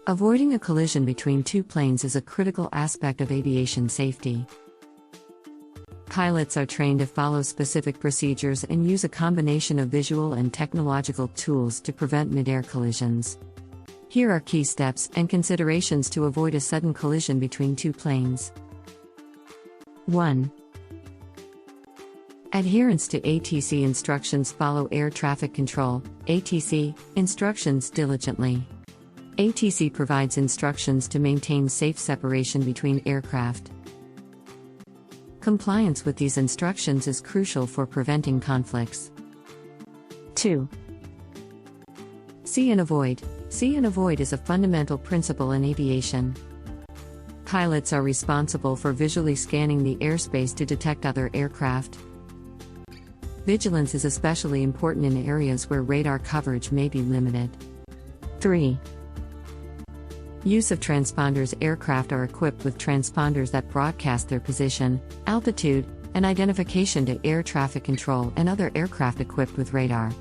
Avoiding a collision between two planes is a critical aspect of aviation safety. Pilots are trained to follow specific procedures and use a combination of visual and technological tools to prevent mid-air collisions. Here are key steps and considerations to avoid a sudden collision between two planes. 1. Adherence to ATC instructions. Follow air traffic control (ATC) instructions diligently. ATC provides instructions to maintain safe separation between aircraft. Compliance with these instructions is crucial for preventing conflicts. 2. See and avoid. See and avoid is a fundamental principle in aviation. Pilots are responsible for visually scanning the airspace to detect other aircraft. Vigilance is especially important in areas where radar coverage may be limited. 3. Use of transponders. Aircraft are equipped with transponders that broadcast their position, altitude, and identification to air traffic control and other aircraft equipped with radar.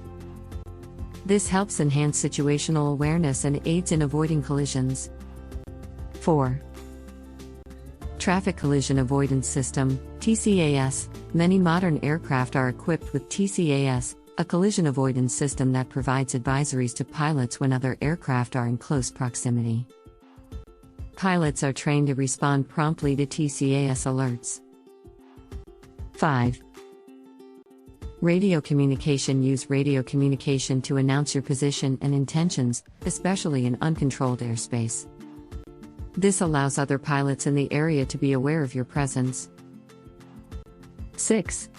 This helps enhance situational awareness and aids in avoiding collisions. 4. Traffic Collision Avoidance System, TCAS. Many modern aircraft are equipped with TCAS, a collision avoidance system that provides advisories to pilots when other aircraft are in close proximity. Pilots are trained to respond promptly to TCAS alerts. 5. Radio communication. Use radio communication to announce your position and intentions, especially in uncontrolled airspace. This allows other pilots in the area to be aware of your presence. 6.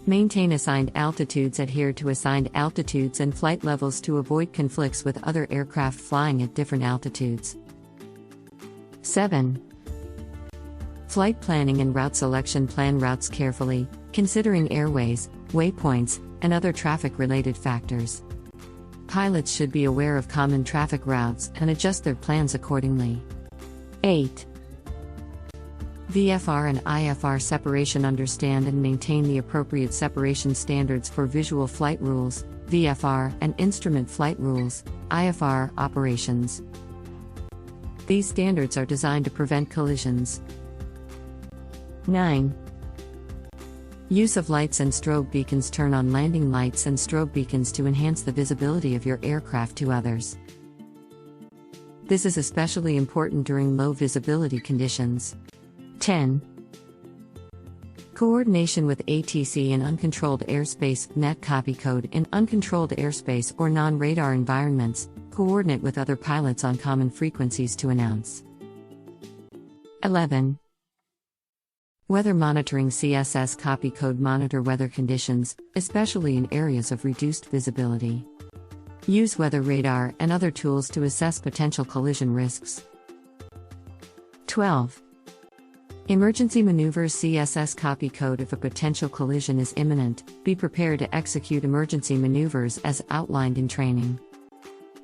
Maintain assigned altitudes. Adhere to assigned altitudes and flight levels to avoid conflicts with other aircraft flying at different altitudes. 7. Flight planning and route selection. Plan routes carefully, considering airways, waypoints, and other traffic-related factors. Pilots should be aware of common traffic routes and adjust their plans accordingly. 8. VFR and IFR separation. Understand and maintain the appropriate separation standards for visual flight rules, VFR, and instrument flight rules, IFR, operations. These standards are designed to prevent collisions. 9. Use of lights and strobe beacons. Turn on landing lights and strobe beacons to enhance the visibility of your aircraft to others. This is especially important during low visibility conditions. 10. Coordination with ATC in uncontrolled airspace. Net copy code. In uncontrolled airspace or non-radar environments, coordinate with other pilots on common frequencies to announce. 11. Weather monitoring. CSS copy code. Monitor weather conditions, especially in areas of reduced visibility. Use weather radar and other tools to assess potential collision risks. 12. Emergency maneuvers. CSS copy code. If a potential collision is imminent, be prepared to execute emergency maneuvers as outlined in training.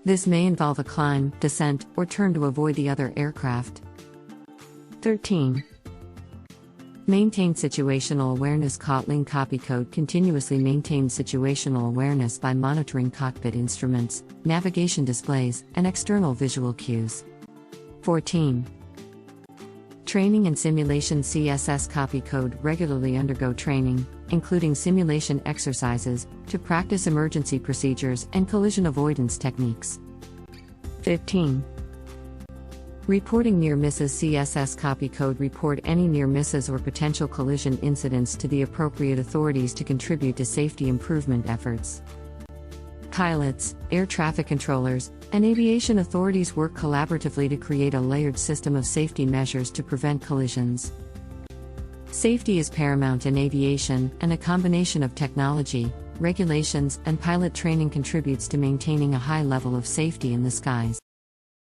This may involve a climb, descent, or turn to avoid the other aircraft. 13. Maintain situational awareness. Kotlin copy code continuously maintains situational awareness by monitoring cockpit instruments, navigation displays, and external visual cues. 14. Training and simulation. CSS copy code. Regularly undergo training, including simulation exercises, to practice emergency procedures and collision avoidance techniques. 15. Reporting near misses. CSS copy code. Report any near misses or potential collision incidents to the appropriate authorities to contribute to safety improvement efforts. Pilots, air traffic controllers, and aviation authorities work collaboratively to create a layered system of safety measures to prevent collisions. Safety is paramount in aviation, and a combination of technology, regulations, and pilot training contributes to maintaining a high level of safety in the skies.